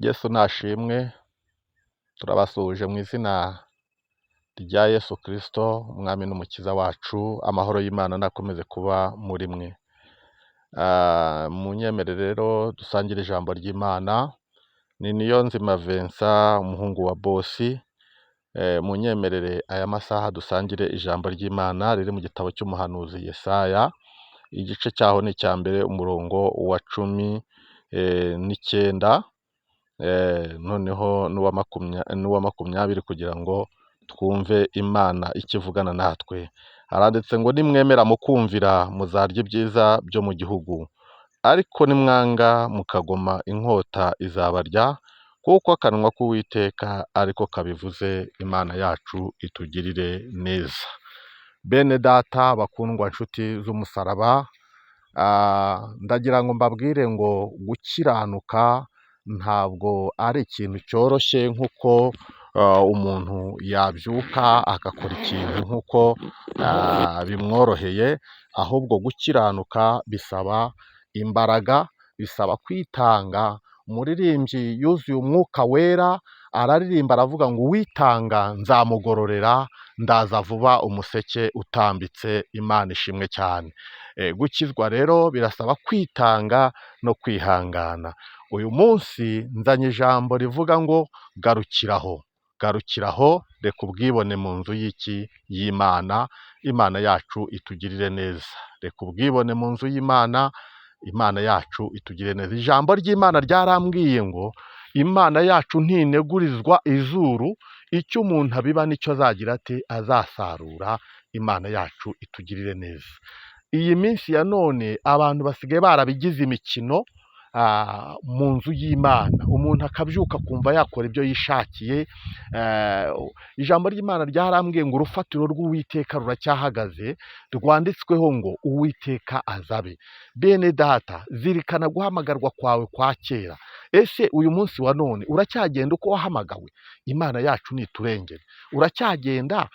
Yesu nashimwe, turabasuhuje mu izina rya Yesu Kristo, umwami n'umukiza wacu. Amahoro y'Imana nakomeze kuba muri mwe. Munyemerere rero dusangire ijambo ry'Imana. Ni Niyonzima Vincent, umuhungu wa bosi. Munyemerere aya masaha dusangire ijambo ry'Imana riri mu gitabo cy'umuhanuzi Yesaya. Igice cyaho ni icya mbere, umurongo wa 19 noneho n'uwa 20 kugira ngo twumve Imana ikivugana natwe. Haranditse ngo nimwemera mukumvira muzarya ibyiza byo mu gihugu, ariko nimwanga mukagoma inkota izabarya, kuko akanwa k'Uwiteka ariko kabivuze. Imana yacu itugirire neza. Bene data bakundwa, nshuti z'umusaraba, ndagira ngo mbabwire ngo gukiranuka ntabwo ari ikintu cyoroshye nk'uko umuntu yabyuka agakora ikintu nk'uko bimworoheye. Ahubwo gukiranuka bisaba imbaraga, bisaba kwitanga. Umuririmbyi yuzuye umwuka wera araririmba aravuga ngo uwitanga nzamugororera, ndaza vuba umuseke utambitse. Imana ishimwe cyane. Gukizwa rero birasaba kwitanga no kwihangana. Uyu munsi nzanye ijambo rivuga ngo garukiraho. Garukiraho, reka ubwibone mu nzu y'Imana. Imana yacu itugirire neza. Reka ubwibone mu nzu y'Imana. Imana yacu itugirire neza. Ijambo ry'Imana ryarambwiye ngo Imana yacu ntinegurizwa izuru, icyo umuntu abiba nicyo azagira ate azasarura. Imana yacu itugirire neza. Iyi minsi ya none abantu basigaye barabigize imikino mu nzu y'Imana. Umuntu akabyuka kumva yakora ibyo yishakiye. Ijambo ry'Imana ryarambwiye ngo urufatiro rw'Uwiteka ruracyahagaze, rwanditsweho ngo Uwiteka azabe. Bene data, zirikana guhamagarwa kwawe kwa kera. Ese uyu munsi wa none uracyagenda uko wahamagawe? Imana yacu niturengere. Uracyagenda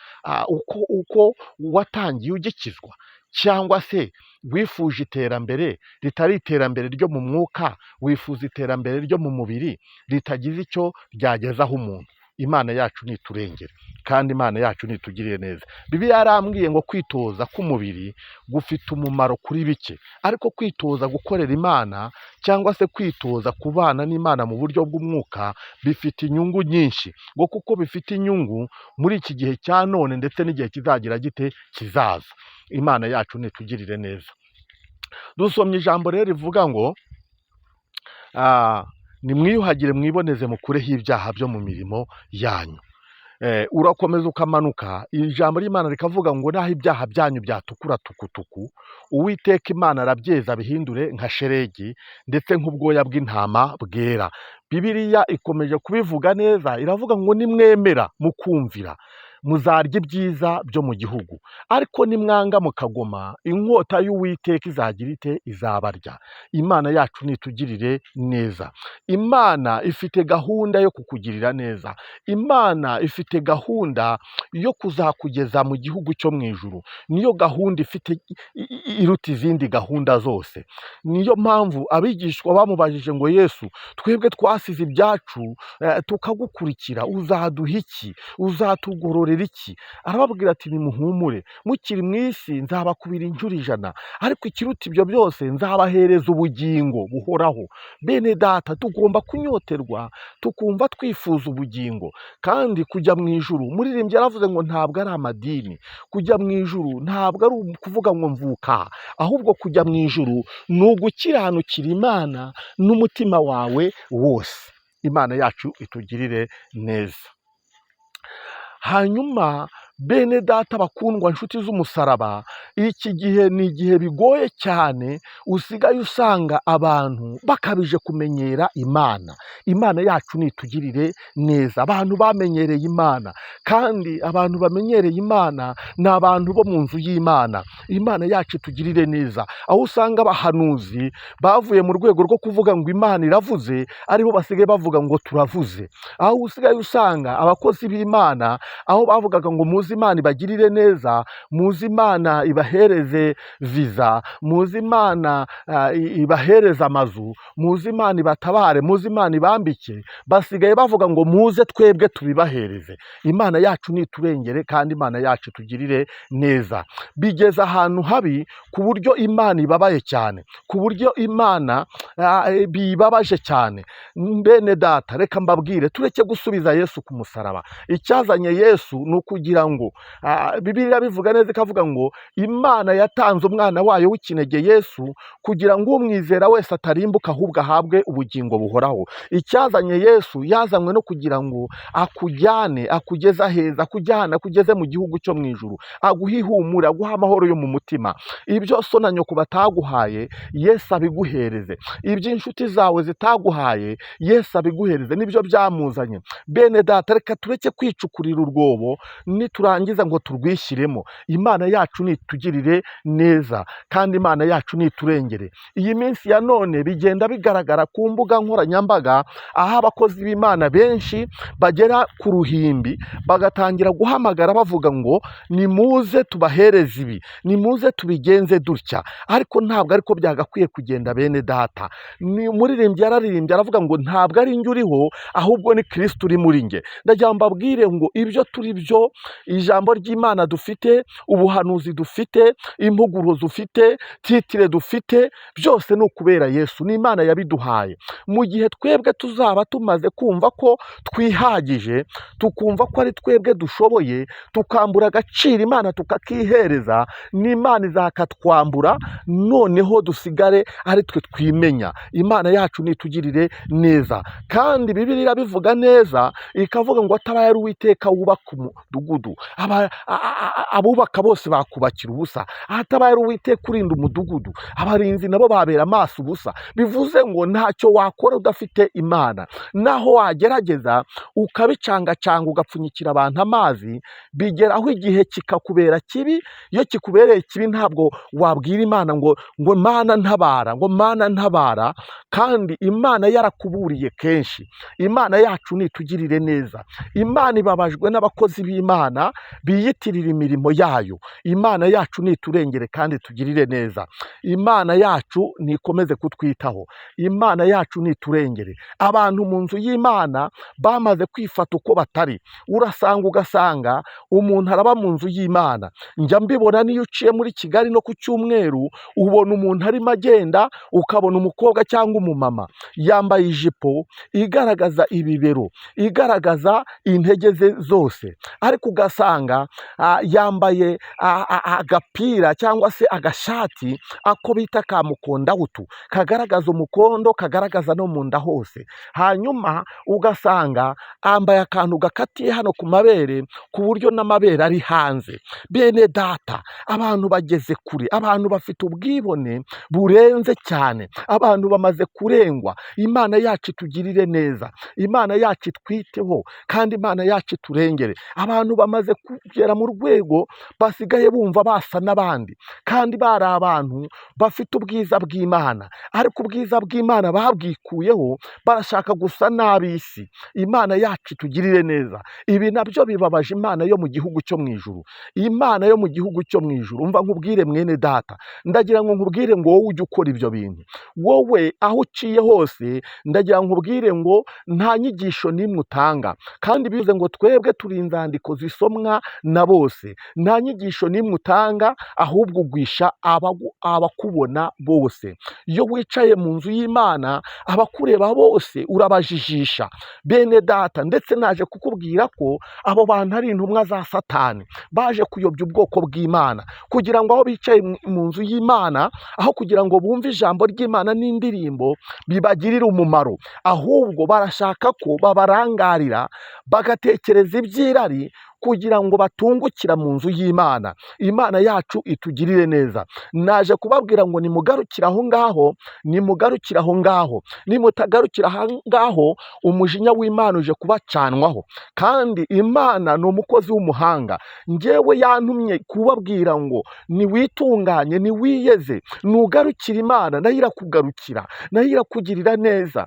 uko watangiye ugikizwa? Cyangwa se wifuje iterambere ritari iterambere ryo mu mwuka, wifuza iterambere ryo mu mubiri ritagize icyo ryagezaho umuntu? Imana yacu niturengere kandi Imana yacu nitugirire neza. Bibiliya yarambwiye ngo kwitoza k'umubiri gufite umumaro kuri bike, ariko kwitoza gukorera Imana cyangwa se kwitoza kubana n'Imana mu buryo bw'umwuka bifite inyungu nyinshi, ngo kuko bifite inyungu muri iki gihe cya none ndetse n'igihe kizagira gite kizaza. Imana yacu nitugirire neza. Dusomye ijambo rero rivuga ngo nimwiyuhagire mwiboneze mukureho ibyaha byo mu mirimo yanyu. Urakomeza ukamanuka, ijambo ry'Imana rikavuga ngo naho ibyaha byanyu byatukura tukutuku, Uwiteka Imana arabyeza abihindure nka sheregi, ndetse nk'ubwoya bw'intama bwera. Bibiliya ikomeje kubivuga neza, iravuga ngo nimwemera mukumvira muzarya ibyiza byo mu gihugu, ariko nimwanga mukagoma inkota y'Uwiteka izagira ite izabarya. Imana yacu nitugirire neza. Imana ifite gahunda yo kukugirira neza. Imana ifite gahunda yo kuzakugeza mu gihugu cyo mu ijuru. Niyo gahunda ifite iruta izindi gahunda zose. Niyo mpamvu abigishwa bamubajije ngo Yesu, twebwe twasize ibyacu tukagukurikira, uzaduha iki? Uzatugororera iki? Arababwira ati nimuhumure, mukiri mu isi nzabakubira inshuro 100, ariko ikiruta ibyo byose nzabahereza ubugingo buhoraho. Bene data, tugomba kunyoterwa tukumva twifuza ubugingo kandi kujya mu ijuru. Umuririmbyi yaravuze ngo ntabwo ari amadini. Kujya mu ijuru ntabwo ari ukuvuga ngo mvuka, ahubwo kujya mu ijuru ni ugukiranukira Imana n'umutima wawe wose. Imana yacu itugirire neza. Hanyuma bene data bakundwa, nshuti z'umusaraba, iki gihe ni igihe bigoye cyane. Usigaye usanga abantu bakabije kumenyera Imana. Imana yacu nitugirire neza. Abantu bamenyereye Imana, kandi abantu bamenyereye Imana ni abantu bo mu nzu y'Imana. Imana yacu itugirire neza. Aho usanga abahanuzi bavuye mu rwego rwo kuvuga ngo Imana iravuze, aribo basigaye bavuga ngo turavuze. Aho usigaye usanga abakozi b'Imana, aho bavugaga ngo muze muzi Imana ibagirire neza, muzi Imana ibahereze viza, muzi Imana ibahereze amazu, muzi Imana ibatabare, muzi Imana ibambike, basigaye bavuga ngo muze twebwe tubibahereze. Imana yacu niturengere kandi Imana yacu tugirire neza. Bigeze ahantu habi ku buryo Imana ibabaye cyane, ku buryo Imana bibabaje cyane. Bene data, reka mbabwire, tureke gusubiza Yesu ku musaraba. Icyazanye Yesu ni ukugira ngo Bibiliya bivuga neza ikavuga ngo Imana yatanze umwana wayo w'ikinege Yesu kugira ngo umwizera wese atarimbuka ahubwo ahabwe ubugingo buhoraho. Icyazanye Yesu yazanywe no kugira ngo akujyane, akugeze aheza, akugeze mu gihugu cyo mu ijuru, aguhe ihumure, aguhe amahoro yo mu mutima. Ibyo so na nyoko bataguhaye Yesu abiguhereze, iby'inshuti zawe zitaguhaye Yesu abiguhereze, nibyo byamuzanye. Bene data, reka tureke kwicukurira urwobo niturangiza ngo turwishyiremo. Imana yacu nitugirire neza kandi Imana yacu niturengere. Iyi minsi ya none bigenda bigaragara ku mbuga nkoranyambaga aho abakozi b'Imana benshi bagera ku ruhimbi bagatangira guhamagara bavuga ngo nimuze tubahereze ibi, nimuze tubigenze dutya. Ariko ntabwo ariko byagakwiye kugenda bene data. Ni umuririmbyi yararirimbye aravuga ngo ntabwo ari njye uriho ahubwo ni Kristo uri muri njye. Ndagira mbabwire ngo ibyo turi byo, ijambo ry'Imana dufite, ubuhanuzi dufite, impuguro dufite, titire dufite, byose ni ukubera Yesu. Ni Imana yabiduhaye. Mu gihe twebwe tuzaba tumaze kumva ko twihagije, tukumva ko ari twebwe dushoboye, tukambura agaciro Imana tukakihereza, n'Imana izakatwambura, noneho dusigare ari twe twimenya. Imana yacu nitugirire neza. Kandi Bibiliya bivuga neza ikavuga ngo atabaye ari Uwiteka wubaka umudugudu, abubaka bose bakubakira ubusa. Atabaye ari Uwiteka urinda umudugudu, abarinzi nabo babera amaso ubusa. Bivuze ngo ntacyo wakora udafite Imana. Naho wagerageza ukabicangacanga ugapfunyikira abantu amazi, bigeraho igihe kikakubera kibi. Iyo kikubereye kibi ntabwo wabwira Imana ngo Mana ntabara, ngo Mana ntabara, kandi Imana yarakuburiye kenshi. Imana yacu nitugirire neza. Imana ibabajwe n'abakozi b'Imana biyitirira imirimo yayo. Imana yacu niturengere kandi tugirire neza. Imana yacu nikomeze kutwitaho. Imana yacu niturengere. Abantu mu nzu y'Imana bamaze kwifata uko batari. Ugasanga umuntu araba mu nzu y'Imana. Njya mbibona niyo uciye muri Kigali no ku cyumweru, ubona umuntu arimo agenda, ukabona umukobwa cyangwa umumama yambaye ijipo igaragaza ibibero, igaragaza intege ze zose, ariko ugasanga yambaye agapira cyangwa se agashati ako bita ka mukondawutu, kagaragaza umukondo, kagaragaza no mu nda hose. Hanyuma ugasanga ambaye akantu gakatiye hano ku mabere ku buryo n'amabere ari hanze. Bene data, abantu bageze kure, abantu bafite ubwibone burenze cyane, abantu bamaze kurengwa. Imana yacu tugirire neza, Imana yacu twiteho kandi Imana yacu turengere. Abantu bamaze kugera mu rwego basigaye bumva basa n'abandi, kandi bari abantu bafite ubwiza bw'Imana, ariko ubwiza bw'Imana babwikuyeho, barashaka gusa n'ab'isi. Imana yacu tugirire neza. Ibi nabyo bibabaje Imana yo mu gihugu cyo mu ijuru. Imana yo mu gihugu cyo mu ijuru, umva nkubwire mwene data, ndagira ngo nkubwire ngo wowe ujye ukora ibyo bintu. Wowe aho uciye hose, ndagira ngo nkubwire ngo nta nyigisho n'imwe utanga, kandi bivuze ngo twebwe turi inzandiko zisomwa na bose. Nta nyigisho n'imwe utanga, ahubwo ugwisha abakubona bose. Iyo wicaye mu nzu y'Imana, abakureba bose urabajijisha. Bene data, ndetse naje kukubwira ko abo bantu ari intumwa za Satani, baje kuyobya ubwoko bw'Imana, kugira ngo aho bicaye mu nzu y'Imana, aho kugira ngo bumve ijambo ry'Imana n'indirimbo bibagirire umumaro, ahubwo barashaka ko babarangarira, bagatekereza iby'irari kugira ngo batungukira mu nzu y'Imana. Imana yacu itugirire neza. Naje kubabwira ngo nimugarukire aho ngaho, nimugarukire aho ngaho. Nimutagarukira aho ngaho, umujinya w'Imana uje kubacanwaho. Kandi Imana ni umukozi w'umuhanga. Njyewe yantumye kubabwira ngo niwitunganye, niwiyeze, nugarukire Imana, nayo irakugarukira, nayo irakugirira neza.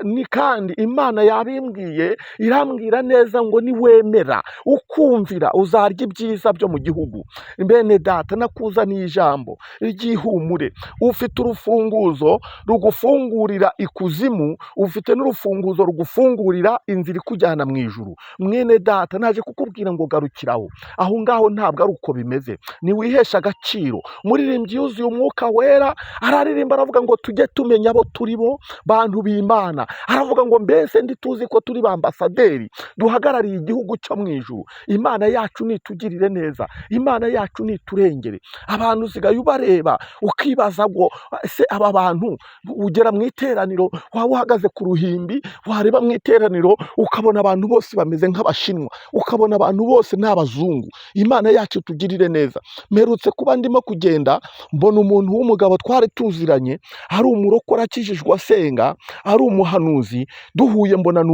Ni kandi Imana yabimbwiye, irambwira neza ngo niwemera ukumvira uzarya ibyiza byo mu gihugu. Bene data, nakuzaniye ijambo ry'ihumure. Ufite urufunguzo rugufungurira ikuzimu, ufite n'urufunguzo rugufungurira inzira ikujyana mu ijuru. Mwene data, naje kukubwira ngo garukiraho. Aho ngaho ntabwo ari uko bimeze. Niwihesha agaciro. Umuririmbyi yuzuye umwuka wera araririmba aravuga ngo tujye tumenya abo turi bo, bantu b'Imana. Aravuga ngo mbese ntituzi ko turi ba ambasaderi duhagarariye igihugu cyo mu ijuru. Imana yacu nitugirire neza, Imana yacu niturengere. Abantu usigaye ubareba ukibaza ngo ese aba bantu, ugera mu iteraniro waba uhagaze ku ruhimbi, wareba mu iteraniro ukabona abantu bose bameze nk'Abashinwa, ukabona abantu bose ni abazungu. Imana yacu tugirire neza. Mperutse kuba ndimo kugenda mbona umuntu w'umugabo twari tuziranye, ari umurokore akijijwe asenga, ari umuhanuzi, duhuye mbona ni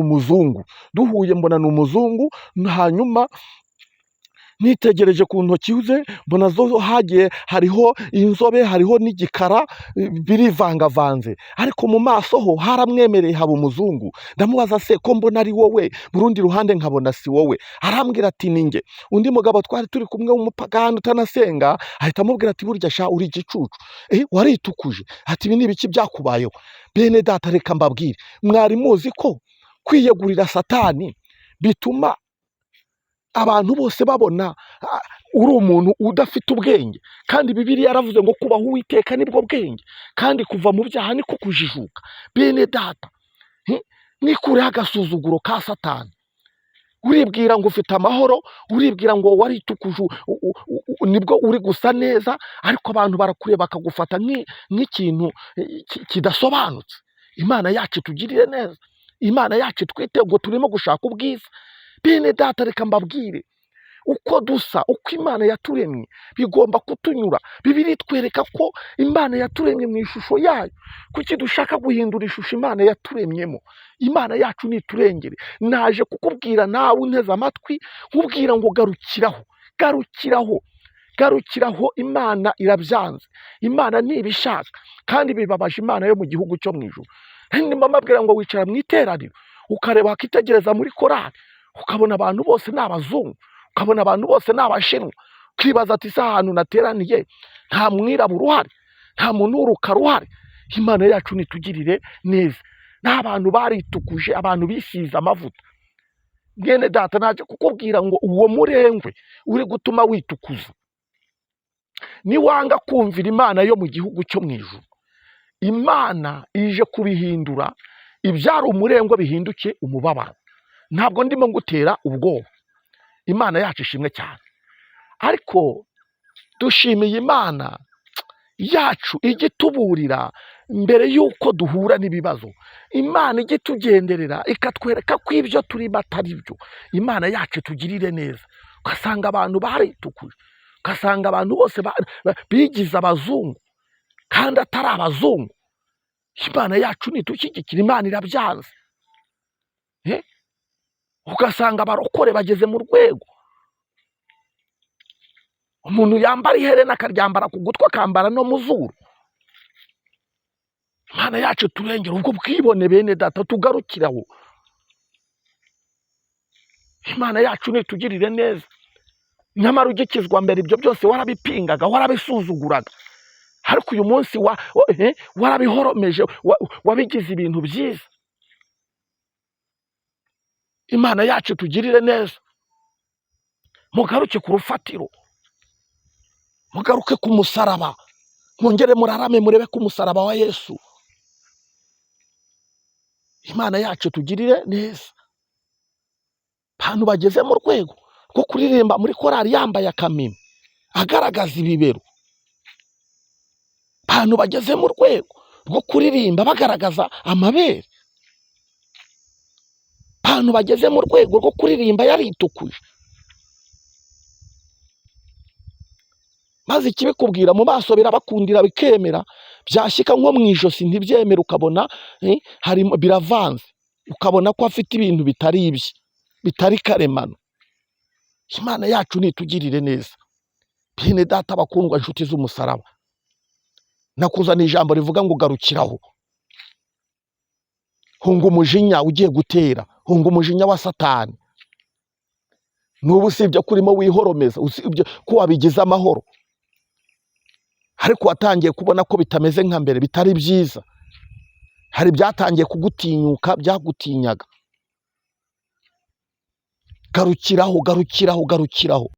umuzungu, hanyuma nitegereje ku ntoki ze mbona zo hagiye hariho inzobe, hariho n'igikara, birivangavanze, ariko mu maso ho haramwemereye haba umuzungu. Ndamubaza se ko mbona ari wowe, mu rundi ruhande nkabona si wowe. Arambwira ati ni njye. Undi mugabo twari turi kumwe w'umupagani utanasenga ahita amubwira ati burya sha uri igicucu, waritukuje, ati ibi ni ibiki byakubayeho? Bene data, reka mbabwire, mwari muzi ko kwiyegurira Satani bituma abantu bose babona uri umuntu udafite ubwenge? Kandi Bibiliya yaravuze ngo kubaha Uwiteka nibwo bwenge, kandi kuva mu byaha niko kujijuka. Bene data, mwikureho agasuzuguro ka Satani. Uribwira ngo ufite amahoro, uribwira ngo waritukuje, nibwo uri gusa neza, ariko abantu barakureba bakagufata nk'ikintu kidasobanutse. Imana yacu tugirire neza, Imana yacu twite ngo turimo gushaka ubwiza. Bene data, reka mbabwire, uko dusa, uko Imana yaturemye bigomba kutunyura. Bibiliya itwereka ko Imana yaturemye mu ishusho yayo. Kuki dushaka guhindura ishusho Imana yaturemyemo? Imana yacu niturengere. Naje kukubwira nawe unteze amatwi, nkubwira ngo garukiraho. Imana irabyanze, Imana ntibishaka, kandi bibabaje Imana yo mu gihugu cyo mu ijuru. Ndimo mbabwira ngo wicara mu iteraniro ukareba, wakitegereza muri korali ukabona abantu bose ni abazungu, ukabona abantu bose ni Abashinwa, ukibaza ati se ahantu nateraniye nta mwirabura uhari, nta muntu w'urukara uhari? Imana yacu nitugirire neza. N'abantu baritukuje, abantu bisize amavuta. Mwene data, naje kukubwira ngo uwo murengwe uri gutuma witukuza, niwanga kumvira Imana yo mu gihugu cyo mu ijuru, Imana ije kubihindura ibyari umurengwe bihinduke umubabaro. Ntabwo ndimo ngutera ubwoba, Imana yacu ishimwe cyane, ariko dushimiye Imana yacu igituburira mbere y'uko duhura n'ibibazo. Imana igitugenderera ikatwereka ko ibyo turimo atari byo. Imana yacu tugirire neza. Ugasanga abantu baritukuje, ugasanga abantu bose bigize abazungu kandi atari abazungu. Imana yacu nidushyigikira, Imana irabyanze. Ugasanga abarokore bageze mu rwego umuntu yambara iherena akaryambara ku gutwi, akambara no mu zuru. Imana yacu turengera ubwo bwibone. Bene data, tugarukiraho. Imana yacu nitugirire neza. Nyamara ugikizwa mbere ibyo byose warabipingaga, warabisuzuguraga, ariko uyu munsi warabihoromeje, wabigize ibintu byiza. Imana yacu tugirire neza. Mugaruke ku rufatiro, mugaruke ku musaraba, mwongere murarame murebe ku musaraba wa Yesu. Imana yacu tugirire neza. Abantu bageze mu rwego rwo kuririmba muri korali yambaye akamimi agaragaza ibibero. Abantu bageze mu rwego rwo kuririmba bagaragaza amabere. Abantu bageze mu rwego rwo kuririmba yaritukuje, maze ikibikubwira mu maso birabakundira bikemera, byashyika nko mu ijosi ntibyemere, ukabona harimo biravanze, ukabona ko afite ibintu bitari ibye, bitari karemano. Imana yacu nitugirire neza. Bene data bakundwa, inshuti z'umusaraba, nakuzana ijambo rivuga ngo garukiraho. Hunga umujinya ugiye gutera, hunga umujinya wa Satani. n'ubu usibye ko urimo wihoromeza, usibye ko wabigize amahoro, ariko watangiye kubona ko bitameze nka mbere, bitari byiza. Hari byatangiye kugutinyuka, byagutinyaga. Garukiraho, garukiraho, garukiraho.